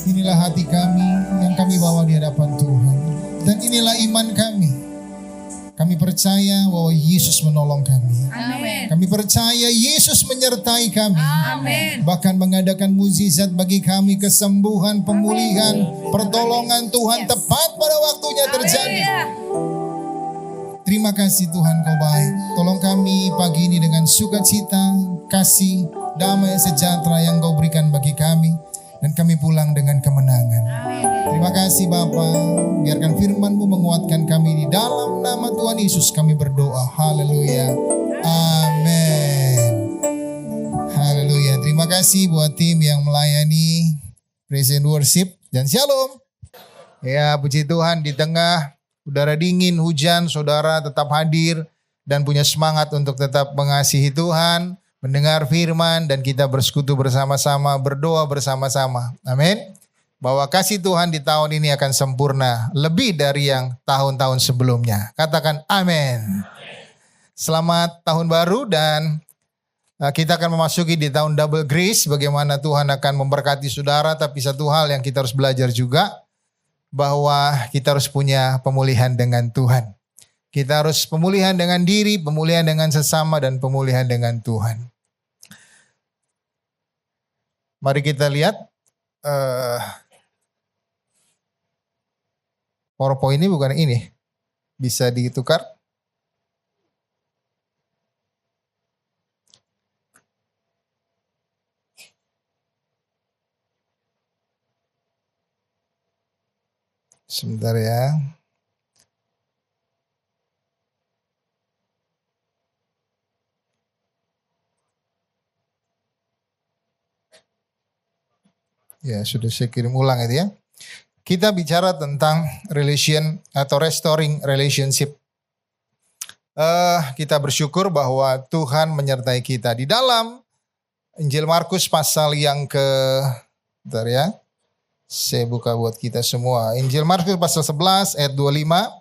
Inilah hati kami yang kami bawa di hadapan Tuhan. Dan inilah iman kami. Kami percaya bahwa Yesus menolong kami. Amin. Kami percaya Yesus menyertai kami. Amin. Bahkan mengadakan mukjizat bagi kami, kesembuhan, pemulihan, pertolongan Tuhan tepat pada waktunya terjadi. Terima kasih Tuhan, Kau baik. Tolong kami pagi ini dengan sukacita, kasih, damai sejahtera yang Kau berikan bagi kami. Dan kami pulang dengan kemenangan. Terima kasih Bapa. Biarkan firman-Mu menguatkan kami. Di dalam nama Tuhan Yesus kami berdoa. Haleluya. Amin. Haleluya. Terima kasih buat tim yang melayani praise and worship. Dan shalom. Ya, puji Tuhan, di tengah udara dingin, hujan, saudara tetap hadir dan punya semangat untuk tetap mengasihi Tuhan, mendengar firman, dan kita bersekutu bersama-sama, berdoa bersama-sama. Amin. Bahwa kasih Tuhan di tahun ini akan sempurna, lebih dari yang tahun-tahun sebelumnya. Katakan amin. Selamat tahun baru, dan kita akan memasuki di tahun double grace. Bagaimana Tuhan akan memberkati saudara, tapi satu hal yang kita harus belajar juga, bahwa kita harus punya pemulihan dengan Tuhan. Kita harus pemulihan dengan diri, pemulihan dengan sesama, dan pemulihan dengan Tuhan. Mari kita lihat PowerPoint ini bukan ini. Bisa ditukar. Sebentar ya. Ya, sudah saya kirim ulang itu ya. Kita bicara tentang relation atau restoring relationship. Kita bersyukur bahwa Tuhan menyertai kita. Di dalam Injil Markus pasal yang bentar ya. Saya buka buat kita semua. Injil Markus pasal 11 ayat 25.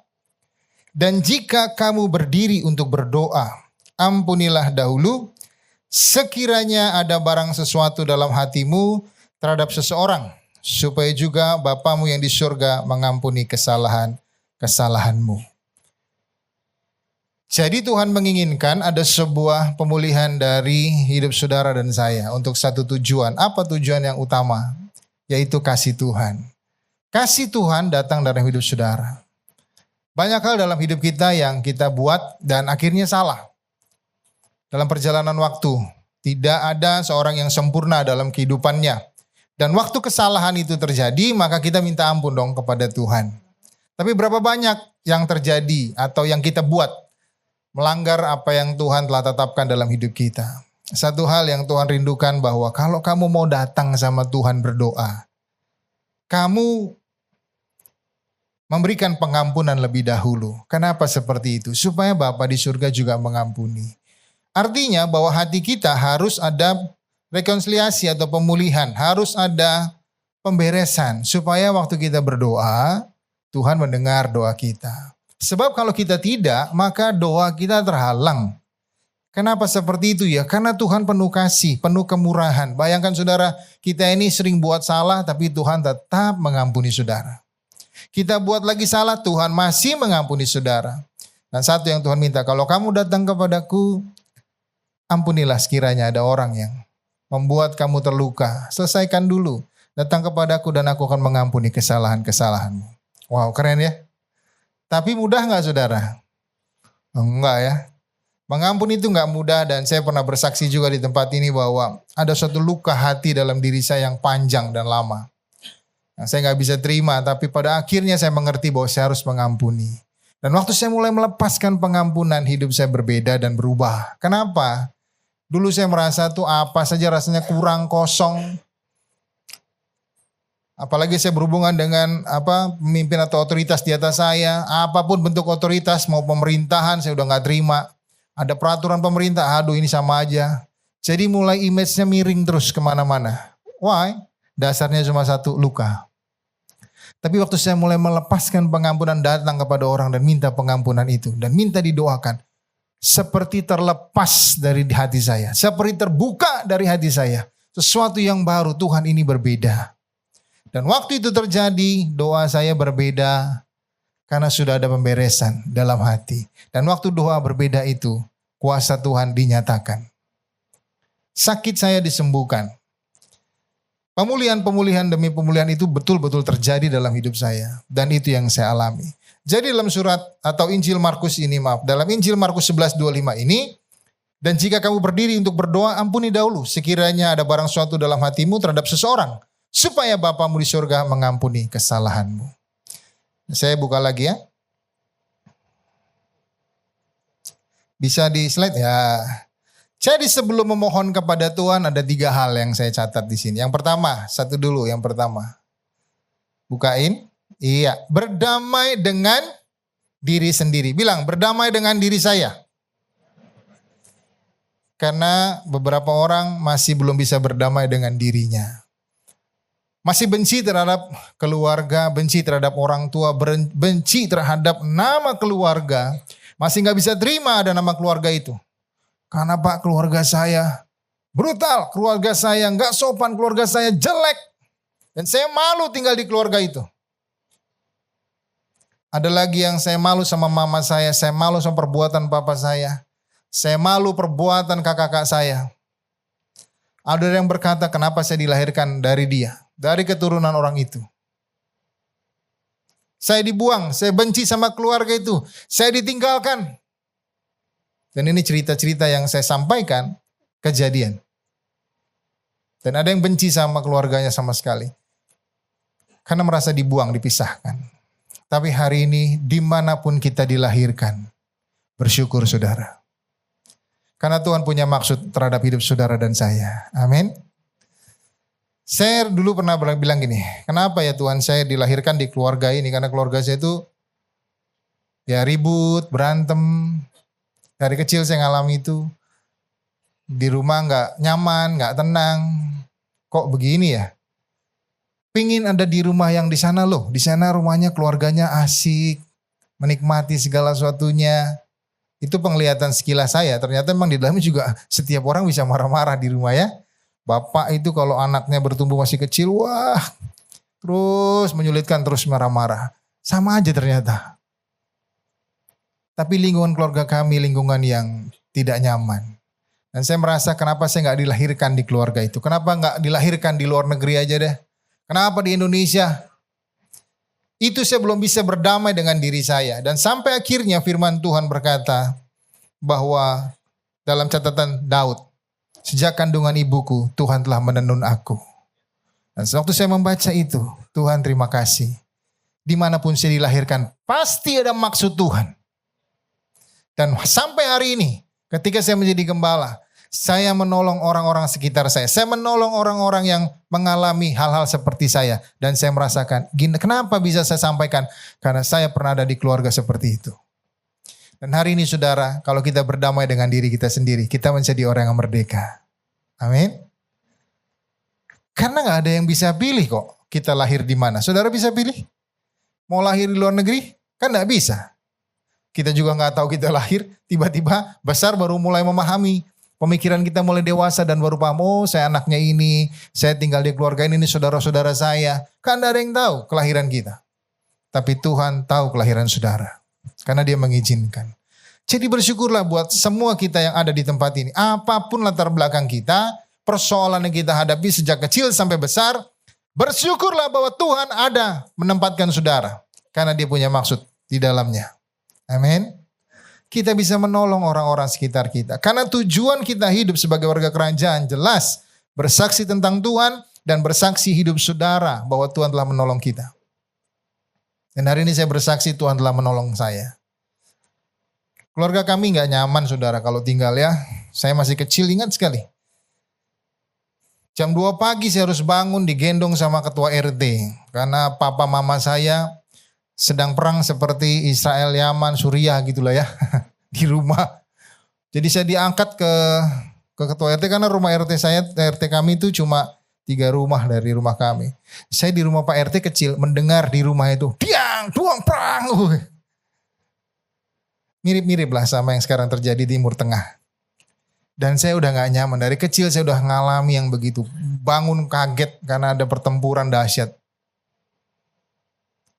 Dan jika kamu berdiri untuk berdoa, ampunilah dahulu sekiranya ada barang sesuatu dalam hatimu terhadap seseorang, supaya juga Bapamu yang di surga mengampuni kesalahanmu. Jadi Tuhan menginginkan ada sebuah pemulihan dari hidup saudara dan saya untuk satu tujuan. Apa tujuan yang utama? Yaitu kasih Tuhan. Kasih Tuhan datang dari hidup saudara. Banyak hal dalam hidup kita yang kita buat dan akhirnya salah. Dalam perjalanan waktu, tidak ada seorang yang sempurna dalam kehidupannya. Dan waktu kesalahan itu terjadi, maka kita minta ampun dong kepada Tuhan. Tapi berapa banyak yang terjadi atau yang kita buat melanggar apa yang Tuhan telah tetapkan dalam hidup kita. Satu hal yang Tuhan rindukan bahwa kalau kamu mau datang sama Tuhan berdoa, kamu memberikan pengampunan lebih dahulu. Kenapa seperti itu? Supaya Bapa di surga juga mengampuni. Artinya bahwa hati kita harus ada rekonsiliasi atau pemulihan, harus ada pemberesan supaya waktu kita berdoa, Tuhan mendengar doa kita. Sebab kalau kita tidak, maka doa kita terhalang. Kenapa seperti itu ya? Karena Tuhan penuh kasih, penuh kemurahan. Bayangkan saudara, kita ini sering buat salah, tapi Tuhan tetap mengampuni saudara. Kita buat lagi salah, Tuhan masih mengampuni saudara. Dan satu yang Tuhan minta, kalau kamu datang kepadaku, ampunilah sekiranya ada orang yang membuat kamu terluka. Selesaikan dulu. Datang kepadaku dan aku akan mengampuni kesalahan-kesalahanmu. Wow, keren ya. Tapi mudah gak saudara? Enggak ya. Mengampuni itu gak mudah, dan saya pernah bersaksi juga di tempat ini bahwa ada suatu luka hati dalam diri saya yang panjang dan lama. Nah, saya gak bisa terima, tapi pada akhirnya saya mengerti bahwa saya harus mengampuni. Dan waktu saya mulai melepaskan pengampunan, hidup saya berbeda dan berubah. Kenapa? Dulu saya merasa tuh apa saja rasanya kurang, kosong. Apalagi saya berhubungan dengan pemimpin atau otoritas di atas saya. Apapun bentuk otoritas, mau pemerintahan saya udah gak terima. Ada peraturan pemerintah, aduh ini sama aja. Jadi mulai image-nya miring terus kemana-mana. Why? Dasarnya cuma satu, luka. Tapi waktu saya mulai melepaskan pengampunan, datang kepada orang dan minta pengampunan itu. Dan minta didoakan. Seperti terlepas dari hati saya. Seperti terbuka dari hati saya. Sesuatu yang baru, Tuhan ini berbeda. Dan waktu itu terjadi, doa saya berbeda karena sudah ada pemberesan dalam hati. Dan waktu doa berbeda itu, kuasa Tuhan dinyatakan. Sakit saya disembuhkan. Pemulihan-pemulihan demi pemulihan itu betul-betul terjadi dalam hidup saya. Dan itu yang saya alami. Jadi dalam surat atau Injil Markus ini, dalam Injil Markus 11:25 ini, dan jika kamu berdiri untuk berdoa, ampuni dahulu sekiranya ada barang suatu dalam hatimu terhadap seseorang, supaya Bapamu di surga mengampuni kesalahanmu. Saya buka lagi ya. Bisa di slide ya. Jadi sebelum memohon kepada Tuhan ada 3 hal yang saya catat di sini. Yang pertama, yang pertama. Bukain. Iya, berdamai dengan diri sendiri. Bilang, berdamai dengan diri saya. Karena beberapa orang masih belum bisa berdamai dengan dirinya. Masih benci terhadap keluarga, benci terhadap orang tua, benci terhadap nama keluarga. Masih gak bisa terima ada nama keluarga itu. Karena Pak, keluarga saya brutal, keluarga saya gak sopan, keluarga saya jelek. Dan saya malu tinggal di keluarga itu. Ada lagi yang saya malu sama mama saya malu sama perbuatan papa saya malu perbuatan kakak-kakak saya. Ada yang berkata, kenapa saya dilahirkan dari dia, dari keturunan orang itu. Saya dibuang, saya benci sama keluarga itu, saya ditinggalkan. Dan ini cerita-cerita yang saya sampaikan, kejadian. Dan ada yang benci sama keluarganya sama sekali. Karena merasa dibuang, dipisahkan. Tapi hari ini dimanapun kita dilahirkan, bersyukur saudara. Karena Tuhan punya maksud terhadap hidup saudara dan saya. Amin. Saya dulu pernah bilang gini, kenapa ya Tuhan saya dilahirkan di keluarga ini? Karena keluarga saya itu ya ribut, berantem. Dari kecil saya ngalami itu. Di rumah gak nyaman, gak tenang. Kok begini ya? Pingin ada di rumah yang di sana loh. Di sana rumahnya keluarganya asik, menikmati segala sesuatunya. Itu penglihatan sekilas saya. Ternyata memang di dalamnya juga setiap orang bisa marah-marah di rumah ya. Bapak itu kalau anaknya bertumbuh masih kecil, wah terus menyulitkan, terus marah-marah. Sama aja ternyata. Tapi lingkungan keluarga kami lingkungan yang tidak nyaman. Dan saya merasa kenapa saya gak dilahirkan di keluarga itu. Kenapa gak dilahirkan di luar negeri aja deh. Kenapa di Indonesia? Itu saya belum bisa berdamai dengan diri saya. Dan sampai akhirnya firman Tuhan berkata bahwa dalam catatan Daud, sejak kandungan ibuku Tuhan telah menenun aku. Dan waktu saya membaca itu, Tuhan terima kasih. Dimanapun saya dilahirkan, pasti ada maksud Tuhan. Dan sampai hari ini, ketika saya menjadi gembala, saya menolong orang-orang sekitar saya. Saya menolong orang-orang yang mengalami hal-hal seperti saya. Dan saya merasakan, kenapa bisa saya sampaikan? Karena saya pernah ada di keluarga seperti itu. Dan hari ini saudara, kalau kita berdamai dengan diri kita sendiri, kita menjadi orang yang merdeka. Amin. Karena gak ada yang bisa pilih kok kita lahir di mana. Saudara bisa pilih? Mau lahir di luar negeri? Kan gak bisa. Kita juga gak tahu kita lahir, tiba-tiba besar baru mulai memahami. Pemikiran kita mulai dewasa dan baru paham, oh saya anaknya ini, saya tinggal di keluarga ini saudara-saudara saya. Kan ada yang tahu kelahiran kita. Tapi Tuhan tahu kelahiran saudara. Karena dia mengizinkan. Jadi bersyukurlah buat semua kita yang ada di tempat ini. Apapun latar belakang kita, persoalan yang kita hadapi sejak kecil sampai besar, bersyukurlah bahwa Tuhan ada menempatkan saudara. Karena dia punya maksud di dalamnya. Amin. Kita bisa menolong orang-orang sekitar kita. Karena tujuan kita hidup sebagai warga kerajaan jelas. Bersaksi tentang Tuhan dan bersaksi hidup saudara bahwa Tuhan telah menolong kita. Dan hari ini saya bersaksi Tuhan telah menolong saya. Keluarga kami gak nyaman saudara kalau tinggal ya. Saya masih kecil ingat sekali. Jam 2 pagi saya harus bangun digendong sama ketua RT. Karena papa mama saya sedang perang seperti Israel, Yaman, Suriah gitulah ya di rumah. Jadi saya diangkat ke ketua RT karena rumah RT kami itu cuma 3 rumah dari rumah kami. Saya di rumah Pak RT kecil mendengar di rumah itu diang, duang, perang. Mirip-mirip lah sama yang sekarang terjadi di Timur Tengah. Dan saya udah gak nyaman. Dari kecil saya udah ngalami yang begitu. Bangun kaget karena ada pertempuran dahsyat.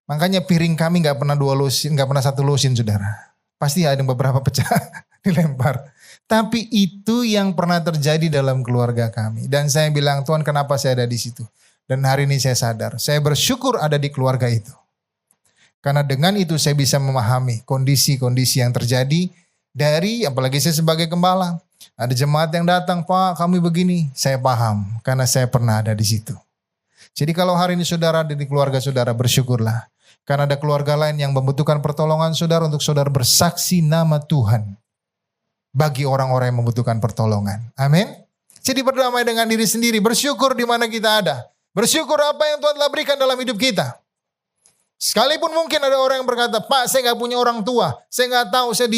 Makanya piring kami nggak pernah 2 lusin, nggak pernah 1 lusin, saudara. Pasti ada yang beberapa pecah dilempar. Tapi itu yang pernah terjadi dalam keluarga kami. Dan saya bilang, Tuhan, kenapa saya ada di situ? Dan hari ini saya sadar, saya bersyukur ada di keluarga itu. Karena dengan itu saya bisa memahami kondisi-kondisi yang terjadi dari, apalagi saya sebagai gembala. Ada jemaat yang datang, Pak kami begini. Saya paham karena saya pernah ada di situ. Jadi kalau hari ini saudara ada di keluarga saudara, bersyukurlah. Karena ada keluarga lain yang membutuhkan pertolongan saudara untuk saudara bersaksi nama Tuhan. Bagi orang-orang yang membutuhkan pertolongan. Amin. Jadi berdamai dengan diri sendiri, bersyukur di mana kita ada. Bersyukur apa yang Tuhan telah berikan dalam hidup kita. Sekalipun mungkin ada orang yang berkata, Pak saya gak punya orang tua, saya gak tahu, saya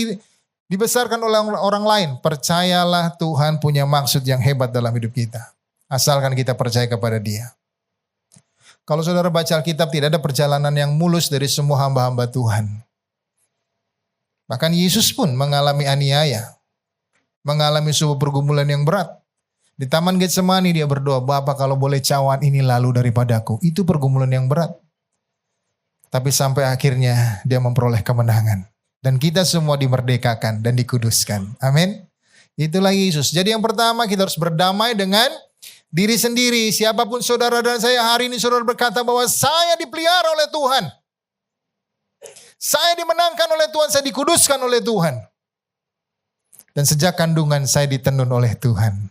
dibesarkan oleh orang lain. Percayalah Tuhan punya maksud yang hebat dalam hidup kita. Asalkan kita percaya kepada Dia. Kalau saudara baca Alkitab, tidak ada perjalanan yang mulus dari semua hamba-hamba Tuhan. Bahkan Yesus pun mengalami aniaya. Mengalami sebuah pergumulan yang berat. Di Taman Getsemani dia berdoa, Bapa kalau boleh cawan ini lalu daripadaku. Itu pergumulan yang berat. Tapi sampai akhirnya dia memperoleh kemenangan. Dan kita semua dimerdekakan dan dikuduskan. Amin. Itulah Yesus. Jadi yang pertama kita harus berdamai dengan diri sendiri. Siapapun saudara dan saya hari ini saudara berkata bahwa saya dipelihara oleh Tuhan. Saya dimenangkan oleh Tuhan, saya dikuduskan oleh Tuhan. Dan sejak kandungan saya ditenun oleh Tuhan.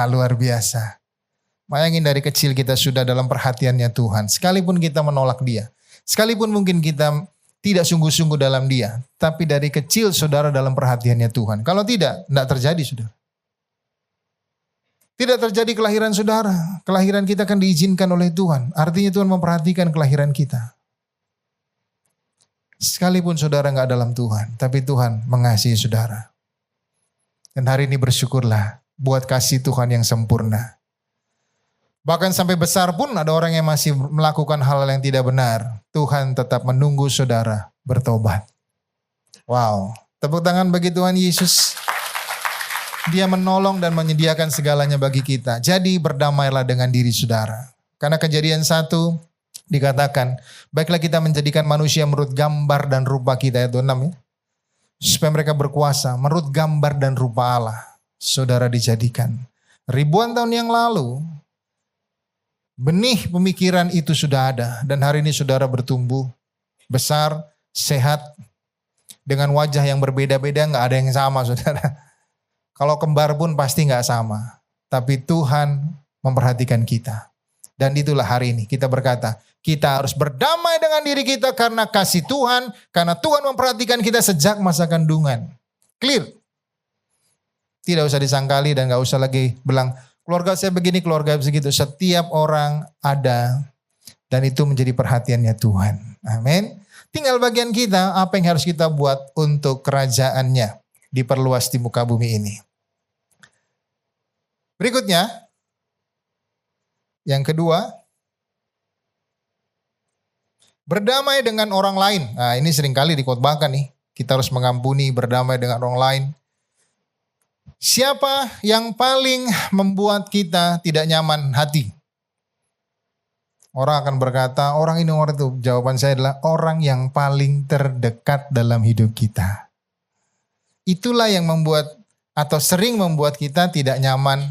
Luar biasa. Bayangin dari kecil kita sudah dalam perhatiannya Tuhan. Sekalipun kita menolak Dia. Sekalipun mungkin kita tidak sungguh-sungguh dalam Dia. Tapi dari kecil saudara dalam perhatiannya Tuhan. Kalau tidak terjadi saudara. Tidak terjadi kelahiran saudara. Kelahiran kita akan diizinkan oleh Tuhan. Artinya Tuhan memperhatikan kelahiran kita. Sekalipun saudara gak dalam Tuhan. Tapi Tuhan mengasihi saudara. Dan hari ini bersyukurlah buat kasih Tuhan yang sempurna. Bahkan sampai besar pun ada orang yang masih melakukan hal yang tidak benar. Tuhan tetap menunggu saudara bertobat. Wow, tepuk tangan bagi Tuhan Yesus. Dia menolong dan menyediakan segalanya bagi kita. Jadi berdamailah dengan diri saudara. Karena Kejadian 1 dikatakan, baiklah kita menjadikan manusia menurut gambar dan rupa kita, ayat 6 ya. Supaya mereka berkuasa menurut gambar dan rupa Allah. Saudara dijadikan. Ribuan tahun yang lalu, benih pemikiran itu sudah ada. Dan hari ini saudara bertumbuh, besar, sehat, dengan wajah yang berbeda-beda, gak ada yang sama saudara. Kalau kembar pun pasti gak sama. Tapi Tuhan memperhatikan kita. Dan itulah hari ini kita berkata, kita harus berdamai dengan diri kita karena kasih Tuhan. Karena Tuhan memperhatikan kita sejak masa kandungan. Clear. Tidak usah disangkali dan gak usah lagi bilang, keluarga saya begini, keluarga begitu. Setiap orang ada dan itu menjadi perhatiannya Tuhan. Amin. Tinggal bagian kita, apa yang harus kita buat untuk kerajaannya diperluas di muka bumi ini. Berikutnya, yang kedua, berdamai dengan orang lain. Nah ini seringkali dikhotbahkan nih. Kita harus mengampuni, berdamai dengan orang lain. Siapa yang paling membuat kita tidak nyaman hati? Orang akan berkata, orang ini orang itu. Jawaban saya adalah orang yang paling terdekat dalam hidup kita. Itulah yang membuat atau sering membuat kita tidak nyaman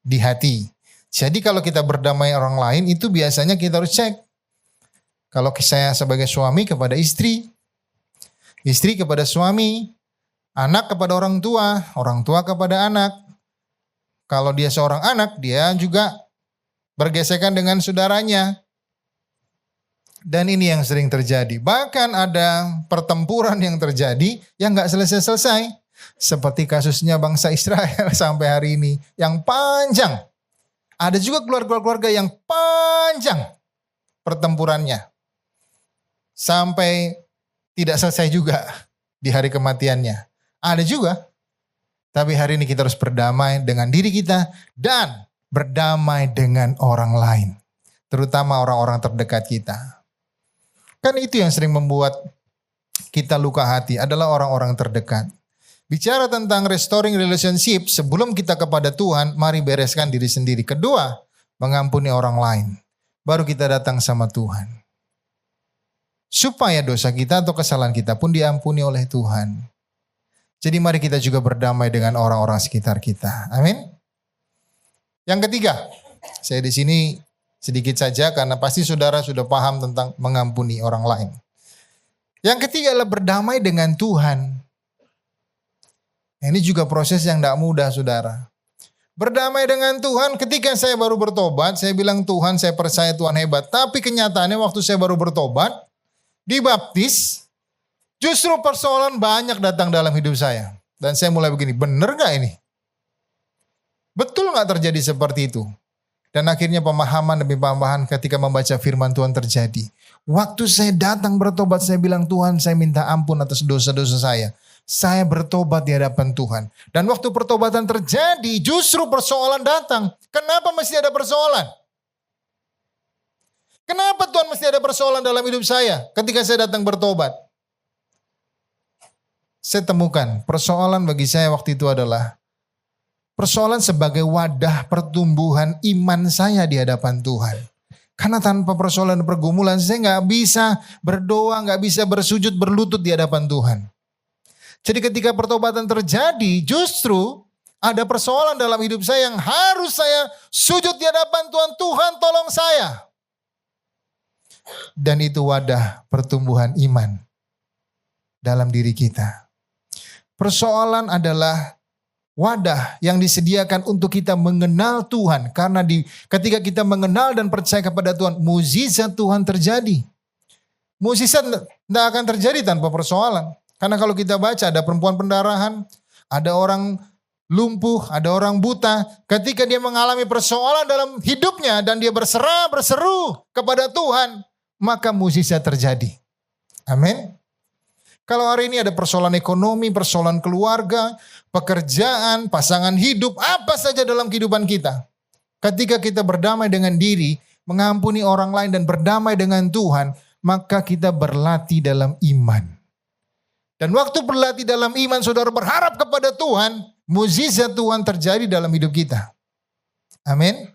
di hati. Jadi kalau kita berdamai orang lain itu biasanya kita harus cek. Kalau saya sebagai suami kepada istri kepada suami, anak kepada orang tua kepada anak. Kalau dia seorang anak, dia juga bergesekan dengan saudaranya. Dan ini yang sering terjadi. Bahkan ada pertempuran yang terjadi yang gak selesai-selesai. Seperti kasusnya bangsa Israel sampai hari ini. Yang panjang. Ada juga keluarga-keluarga yang panjang pertempurannya. Sampai tidak selesai juga di hari kematiannya. Ada juga. Tapi hari ini kita harus berdamai dengan diri kita dan berdamai dengan orang lain. Terutama orang-orang terdekat kita. Kan itu yang sering membuat kita luka hati adalah orang-orang terdekat. Bicara tentang restoring relationship, sebelum kita kepada Tuhan, mari bereskan diri sendiri. Kedua, mengampuni orang lain. Baru kita datang sama Tuhan. supaya dosa kita atau kesalahan kita pun diampuni oleh Tuhan. Jadi mari kita juga berdamai dengan orang-orang sekitar kita. Amin. Yang ketiga, saya di sini sedikit saja karena pasti saudara sudah paham tentang mengampuni orang lain. Yang ketiga adalah berdamai dengan Tuhan. Ini juga proses yang tidak mudah, saudara. Berdamai dengan Tuhan, ketika saya baru bertobat, saya bilang Tuhan, saya percaya Tuhan hebat. Tapi kenyataannya waktu saya baru bertobat, dibaptis, justru persoalan banyak datang dalam hidup saya. Dan saya mulai begini, benar gak ini? Betul gak terjadi seperti itu? Dan akhirnya pemahaman demi pemahaman ketika membaca firman Tuhan terjadi. Waktu saya datang bertobat, saya bilang Tuhan, saya minta ampun atas dosa-dosa saya. Saya bertobat di hadapan Tuhan. Dan waktu pertobatan terjadi, justru persoalan datang. Kenapa mesti ada persoalan? Kenapa Tuhan mesti ada persoalan dalam hidup saya ketika saya datang bertobat? Saya temukan persoalan bagi saya waktu itu adalah persoalan sebagai wadah pertumbuhan iman saya di hadapan Tuhan. Karena tanpa persoalan dan pergumulan saya nggak bisa berdoa, nggak bisa bersujud berlutut di hadapan Tuhan. Jadi ketika pertobatan terjadi, justru ada persoalan dalam hidup saya yang harus saya sujud di hadapan Tuhan. Tuhan tolong saya. Dan itu wadah pertumbuhan iman dalam diri kita. Persoalan adalah wadah yang disediakan untuk kita mengenal Tuhan. Karena ketika kita mengenal dan percaya kepada Tuhan, mukjizat Tuhan terjadi. Mukjizat tidak akan terjadi tanpa persoalan. Karena kalau kita baca ada perempuan pendarahan, ada orang lumpuh, ada orang buta. Ketika dia mengalami persoalan dalam hidupnya dan dia berseru kepada Tuhan, maka mukjizat terjadi. Amin. Kalau hari ini ada persoalan ekonomi, persoalan keluarga, pekerjaan, pasangan hidup, apa saja dalam kehidupan kita. Ketika kita berdamai dengan diri, mengampuni orang lain dan berdamai dengan Tuhan, maka kita berlatih dalam iman. Dan waktu berlatih dalam iman, saudara berharap kepada Tuhan, mukjizat Tuhan terjadi dalam hidup kita. Amin.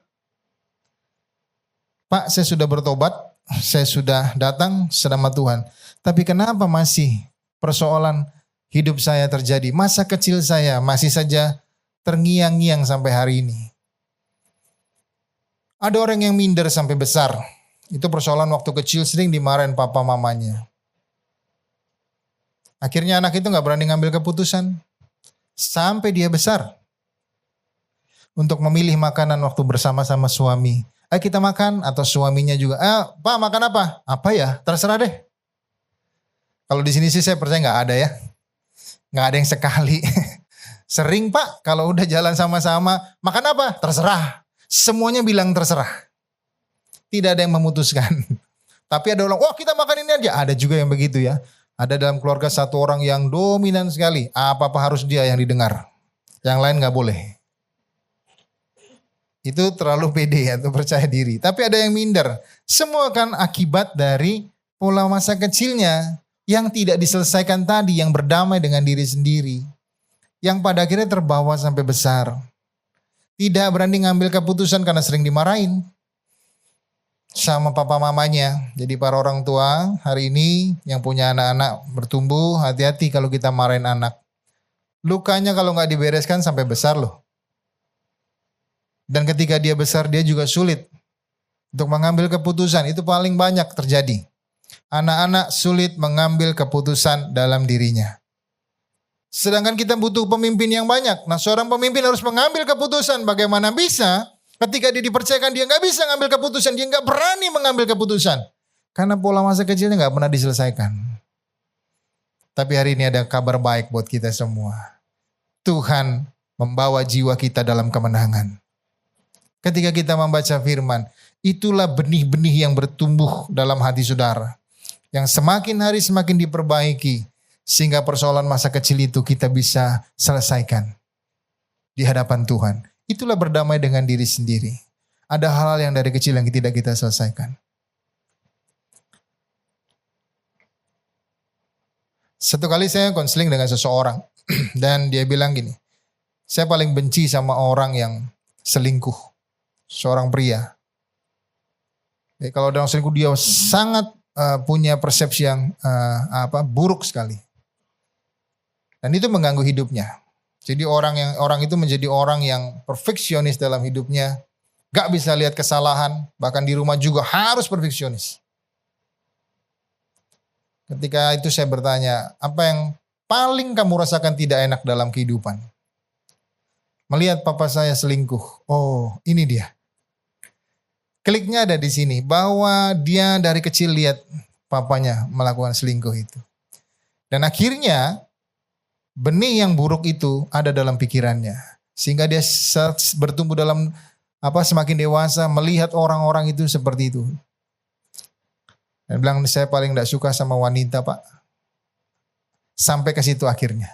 Pak, saya sudah bertobat, saya sudah datang sama Tuhan. Tapi kenapa masih persoalan hidup saya terjadi? Masa kecil saya masih saja terngiang-ngiang sampai hari ini. Ada orang yang minder sampai besar. Itu persoalan waktu kecil sering dimarahin papa mamanya. Akhirnya anak itu gak berani ngambil keputusan. Sampai dia besar. Untuk memilih makanan waktu bersama-sama suami. Ayo kita makan, atau suaminya juga. Pak makan apa? Apa ya? Terserah deh. Kalau di sini sih saya percaya gak ada ya. Gak ada yang sekali. Sering Pak, kalau udah jalan sama-sama. Makan apa? Terserah. Semuanya bilang terserah. Tidak ada yang memutuskan. Tapi ada orang, wah kita makan ini aja. Ada juga yang begitu ya. Ada dalam keluarga satu orang yang dominan sekali. Apa-apa harus dia yang didengar. Yang lain gak boleh. Itu terlalu pede atau percaya diri. Tapi ada yang minder. Semua kan akibat dari pola masa kecilnya. Yang tidak diselesaikan tadi. Yang berdamai dengan diri sendiri. Yang pada akhirnya terbawa sampai besar. Tidak berani ngambil keputusan karena sering dimarahin sama papa mamanya. Jadi para orang tua hari ini yang punya anak-anak bertumbuh, hati-hati kalau kita marahin anak. Lukanya kalau gak dibereskan sampai besar loh. Dan ketika dia besar dia juga sulit untuk mengambil keputusan. Itu paling banyak terjadi. Anak-anak sulit mengambil keputusan dalam dirinya. Sedangkan kita butuh pemimpin yang banyak. Nah seorang pemimpin harus mengambil keputusan. Bagaimana bisa ketika dia dipercayakan dia gak bisa mengambil keputusan. Dia gak berani mengambil keputusan. Karena pola masa kecilnya gak pernah diselesaikan. Tapi hari ini ada kabar baik buat kita semua. Tuhan membawa jiwa kita dalam kemenangan. Ketika kita membaca firman, itulah benih-benih yang bertumbuh dalam hati saudara. Yang semakin hari semakin diperbaiki. Sehingga persoalan masa kecil itu kita bisa selesaikan di hadapan Tuhan. Itulah berdamai dengan diri sendiri. Ada hal-hal yang dari kecil yang tidak kita selesaikan. Satu kali saya konseling dengan seseorang. Dan dia bilang gini. Saya paling benci sama orang yang selingkuh. Seorang pria. Jadi kalau ada orang selingkuh dia sangat punya persepsi yang buruk sekali. Dan itu mengganggu hidupnya. Jadi orang itu menjadi orang yang perfeksionis dalam hidupnya, gak bisa lihat kesalahan, bahkan di rumah juga harus perfeksionis. Ketika itu saya bertanya, apa yang paling kamu rasakan tidak enak dalam kehidupan? Melihat papa saya selingkuh. Oh, ini dia. Kliknya ada di sini, bahwa dia dari kecil lihat papanya melakukan selingkuh itu. Dan akhirnya benih yang buruk itu ada dalam pikirannya. Sehingga dia bertumbuh dalam semakin dewasa melihat orang-orang itu seperti itu. Dan bilang, saya paling gak suka sama wanita, Pak. Sampai ke situ akhirnya.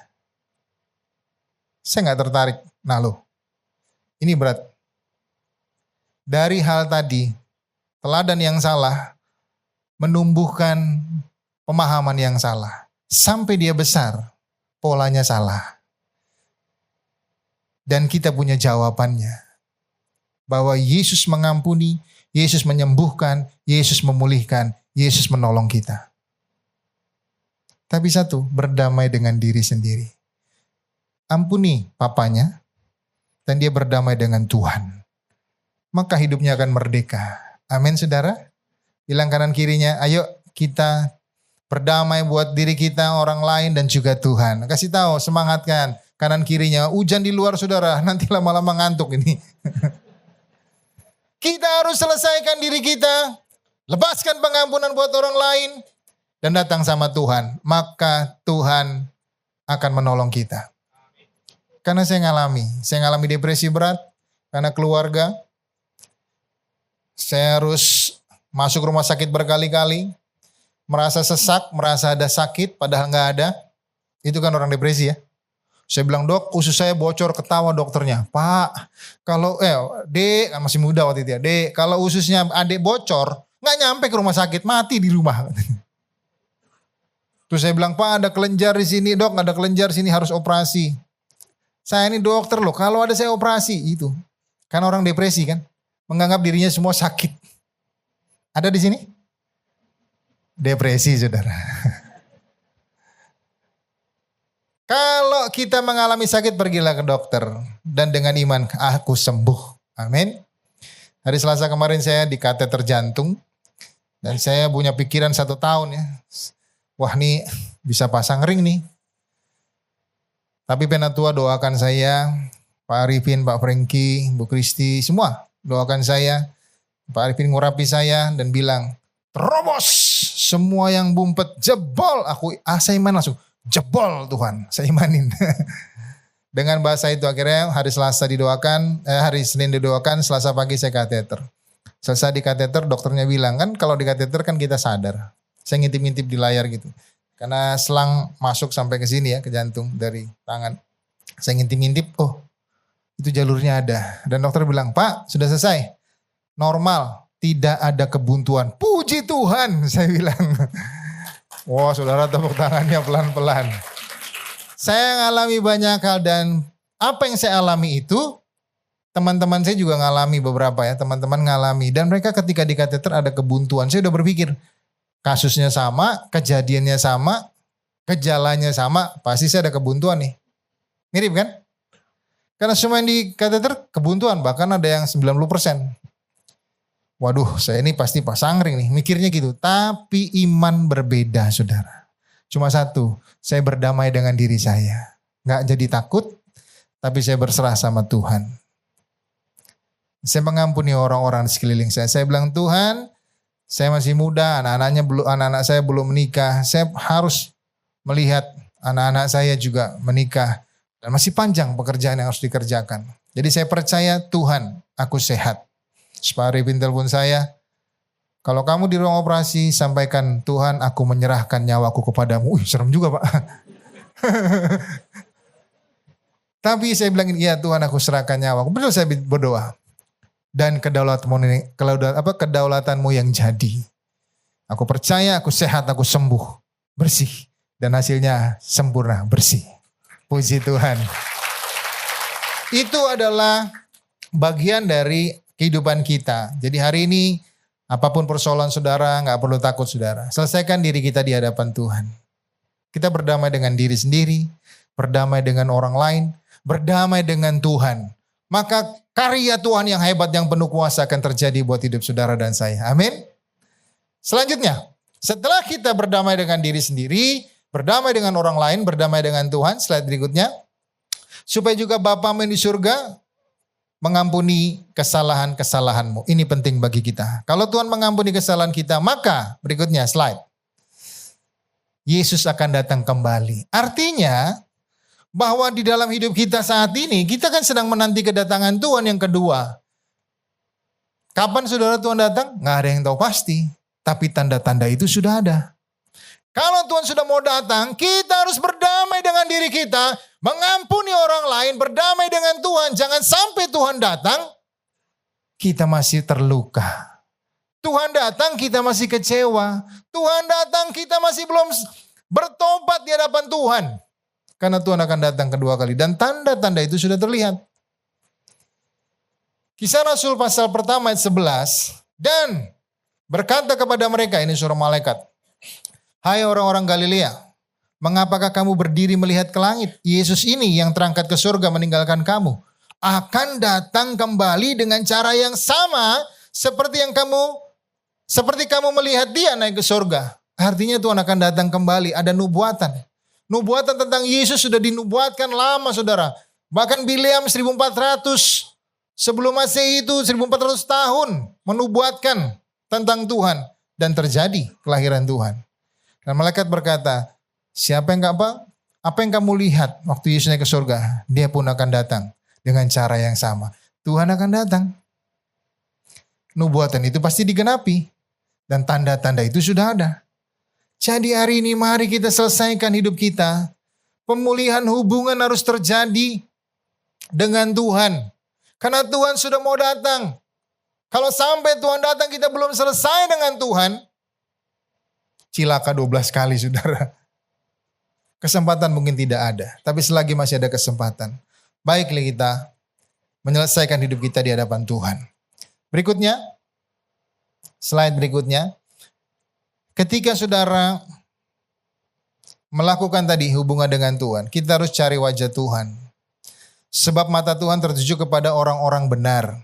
Saya gak tertarik. Nah loh, ini berat. Dari hal tadi, teladan yang salah, menumbuhkan pemahaman yang salah. Sampai dia besar, polanya salah. Dan kita punya jawabannya. Bahwa Yesus mengampuni, Yesus menyembuhkan, Yesus memulihkan, Yesus menolong kita. Tapi satu, berdamai dengan diri sendiri. Ampuni papanya, dan dia berdamai dengan Tuhan. Maka hidupnya akan merdeka. Amin, saudara. Bilang kanan kirinya, ayo kita berdamai buat diri kita, orang lain, dan juga Tuhan. Kasih tahu, semangatkan kanan kirinya. Hujan di luar, saudara, nanti lama-lama ngantuk ini. Kita harus selesaikan diri kita, lepaskan pengampunan buat orang lain, dan datang sama Tuhan. Maka Tuhan akan menolong kita. Karena saya ngalami depresi berat, karena keluarga. Saya harus masuk rumah sakit berkali-kali, merasa sesak, merasa ada sakit, padahal nggak ada. Itu kan orang depresi ya. Saya bilang, dok, usus saya bocor, ketawa dokternya. Pak, kalau dek, masih muda waktu itu ya, dek, kalau ususnya adik bocor, nggak nyampe ke rumah sakit, mati di rumah. Terus saya bilang, Pak, ada kelenjar di sini, dok, ada kelenjar di sini, harus operasi. Saya ini dokter loh, kalau ada saya operasi itu. Karena orang depresi kan, menganggap dirinya semua sakit. Ada di sini? Depresi, saudara. Kalau kita mengalami sakit, pergilah ke dokter. Dan dengan iman, aku sembuh. Amin. Hari Selasa kemarin saya di kateter jantung. Dan saya punya pikiran 1 tahun ya. Wah, nih bisa pasang ring nih. Tapi Penatua doakan saya, Pak Arifin, Pak Franky, Bu Kristi, semua doakan saya. Pak Arifin ngurapi saya dan bilang, terobos semua yang bumpet, jebol. Saya iman langsung, jebol Tuhan, saya imanin. Dengan bahasa itu akhirnya hari Selasa didoakan, hari Senin didoakan, Selasa pagi saya kateter. Selesai di kateter, dokternya bilang, kan kalau di kateter kan kita sadar. Saya ngintip-ngintip di layar gitu. Karena selang masuk sampai ke sini ya, ke jantung dari tangan. Saya ngintip-ngintip, oh itu jalurnya ada. Dan dokter bilang, Pak sudah selesai. Normal, tidak ada kebuntuan. Puji Tuhan, saya bilang. Wah, saudara tepuk tangannya pelan-pelan. Saya ngalami banyak hal dan apa yang saya alami itu, teman-teman saya juga ngalami beberapa ya. Teman-teman ngalami dan mereka ketika di kateter ada kebuntuan. Saya udah berpikir, kasusnya sama, kejadiannya sama, gejalanya sama, pasti saya ada kebuntuan nih. Mirip kan? Karena semua yang di kateter kebuntuan, bahkan ada yang 90%. Waduh, saya ini pasti pasang ring nih, mikirnya gitu. Tapi iman berbeda, saudara. Cuma satu, saya berdamai dengan diri saya. Gak jadi takut, tapi saya berserah sama Tuhan. Saya mengampuni orang-orang di sekeliling saya. Saya bilang, Tuhan, saya masih muda, anak-anak saya belum menikah. Saya harus melihat anak-anak saya juga menikah. Dan masih panjang pekerjaan yang harus dikerjakan. Jadi saya percaya Tuhan, aku sehat. Pak Arifin telepon saya, kalau kamu di ruang operasi, sampaikan Tuhan aku menyerahkan nyawaku kepadamu. Serem juga Pak. Tapi saya bilang, iya Tuhan aku serahkan nyawaku. Betul saya berdoa. Dan kedaulatanmu yang jadi. Aku percaya, aku sehat, aku sembuh, bersih. Dan hasilnya sempurna, bersih. Puji Tuhan. Itu adalah bagian dari kehidupan kita. Jadi hari ini Apapun persoalan saudara, nggak perlu takut saudara. Selesaikan diri kita di hadapan Tuhan. Kita berdamai dengan diri sendiri, berdamai dengan orang lain, berdamai dengan Tuhan. Maka karya Tuhan yang hebat, yang penuh kuasa akan terjadi buat hidup saudara dan saya. Amin. Selanjutnya, setelah kita berdamai dengan diri sendiri, berdamai dengan orang lain, berdamai dengan Tuhan, slide berikutnya. Supaya juga Bapamu di surga mengampuni kesalahan-kesalahanmu. Ini penting bagi kita. Kalau Tuhan mengampuni kesalahan kita, maka berikutnya slide. Yesus akan datang kembali. Artinya bahwa di dalam hidup kita saat ini, kita kan sedang menanti kedatangan Tuhan yang kedua. Kapan saudara Tuhan datang? Nggak ada yang tahu pasti. Tapi tanda-tanda itu sudah ada. Kalau Tuhan sudah mau datang, kita harus berdamai dengan diri kita, mengampuni orang lain, berdamai dengan Tuhan. Jangan sampai Tuhan datang, kita masih terluka. Tuhan datang, kita masih kecewa. Tuhan datang, kita masih belum bertobat di hadapan Tuhan. Karena Tuhan akan datang kedua kali. Dan tanda-tanda itu sudah terlihat. Kisah Rasul pasal pertama ayat 11. Dan berkata kepada mereka, ini suara malaikat. Hai orang-orang Galilea, mengapakah kamu berdiri melihat ke langit? Yesus ini yang terangkat ke surga meninggalkan kamu, akan datang kembali dengan cara yang sama seperti kamu melihat dia naik ke surga. Artinya Tuhan akan datang kembali, ada nubuatan. Nubuatan tentang Yesus sudah dinubuatkan lama saudara. Bahkan Bileam 1400 sebelum Masehi itu 1400 tahun menubuatkan tentang Tuhan. Dan terjadi kelahiran Tuhan. Dan malaikat berkata, apa yang kamu lihat waktu Yesus naik ke surga, dia pun akan datang dengan cara yang sama. Tuhan akan datang. Nubuatan itu pasti digenapi. Dan tanda-tanda itu sudah ada. Jadi hari ini mari kita selesaikan hidup kita. Pemulihan hubungan harus terjadi dengan Tuhan. Karena Tuhan sudah mau datang. Kalau sampai Tuhan datang kita belum selesai dengan Tuhan, cilaka 12 kali saudara. Kesempatan mungkin tidak ada. Tapi selagi masih ada kesempatan, baiklah kita menyelesaikan hidup kita di hadapan Tuhan. Berikutnya, slide berikutnya. Ketika saudara melakukan tadi hubungan dengan Tuhan, kita harus cari wajah Tuhan. Sebab mata Tuhan tertuju kepada orang-orang benar.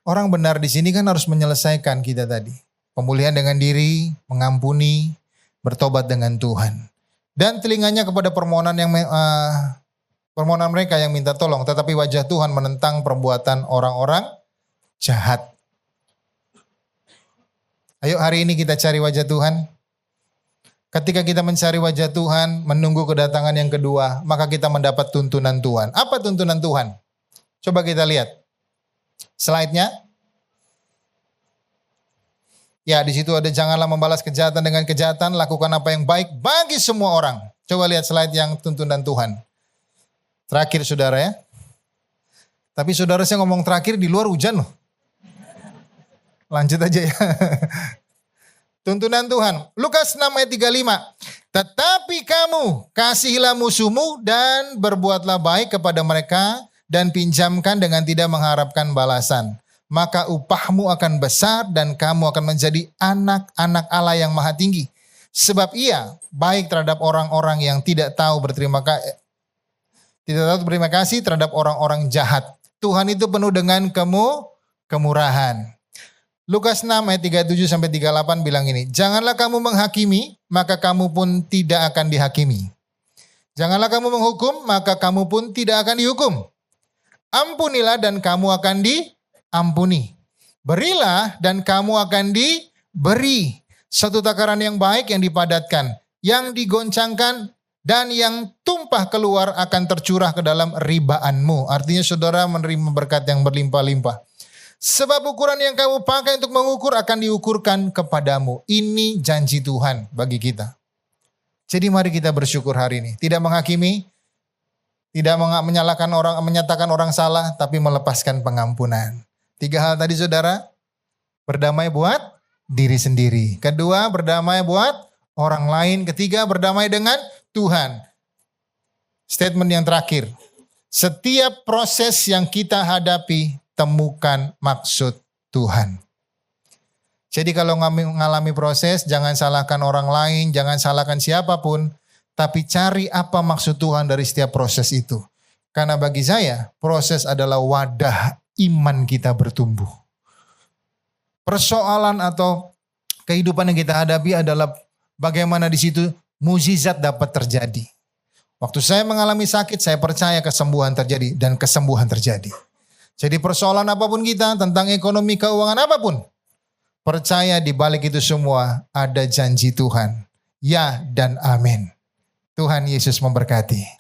Orang benar di sini kan harus menyelesaikan kita tadi. Pemulihan dengan diri, mengampuni, bertobat dengan Tuhan. Dan telinganya kepada permohonan mereka yang minta tolong. Tetapi wajah Tuhan menentang perbuatan orang-orang jahat. Ayo hari ini kita cari wajah Tuhan. Ketika kita mencari wajah Tuhan, menunggu kedatangan yang kedua, maka kita mendapat tuntunan Tuhan. Apa tuntunan Tuhan? Coba kita lihat. Slide-nya. Ya, di situ ada janganlah membalas kejahatan dengan kejahatan, lakukan apa yang baik bagi semua orang. Coba lihat slide yang tuntunan Tuhan. Terakhir saudara ya. Tapi saudara saya ngomong terakhir di luar hujan loh. Lanjut aja ya. Tuntunan Tuhan. Lukas 6 ayat 35. Tetapi kamu kasihilah musuhmu dan berbuatlah baik kepada mereka dan pinjamkan dengan tidak mengharapkan balasan. Maka upahmu akan besar dan kamu akan menjadi anak-anak Allah yang maha tinggi. Sebab ia baik terhadap orang-orang yang tidak tahu berterima kasih terhadap orang-orang jahat. Tuhan itu penuh dengan kemurahan. Lukas 6 ayat 37-38 bilang ini, janganlah kamu menghakimi, maka kamu pun tidak akan dihakimi. Janganlah kamu menghukum, maka kamu pun tidak akan dihukum. Ampunilah dan kamu akan diampuni. Berilah dan kamu akan diberi. Satu takaran yang baik yang dipadatkan, yang digoncangkan, dan yang tumpah keluar akan tercurah ke dalam ribaanmu. Artinya saudara menerima berkat yang berlimpah-limpah. Sebab ukuran yang kamu pakai untuk mengukur akan diukurkan kepadamu. Ini janji Tuhan bagi kita. Jadi mari kita bersyukur hari ini. Tidak menghakimi, tidak menyatakan orang salah, tapi melepaskan pengampunan. 3 hal tadi saudara. Berdamai buat diri sendiri. Kedua, berdamai buat orang lain. Ketiga, berdamai dengan Tuhan. Statement yang terakhir. Setiap proses yang kita hadapi, temukan maksud Tuhan. Jadi kalau mengalami proses, jangan salahkan orang lain, jangan salahkan siapapun, tapi cari apa maksud Tuhan dari setiap proses itu. Karena bagi saya, proses adalah wadah iman kita bertumbuh. Persoalan atau kehidupan yang kita hadapi adalah bagaimana di situ mukjizat dapat terjadi. Waktu saya mengalami sakit, saya percaya kesembuhan terjadi dan kesembuhan terjadi. Jadi persoalan apapun kita, tentang ekonomi, keuangan apapun, percaya di balik itu semua ada janji Tuhan. Ya dan amin. Tuhan Yesus memberkati.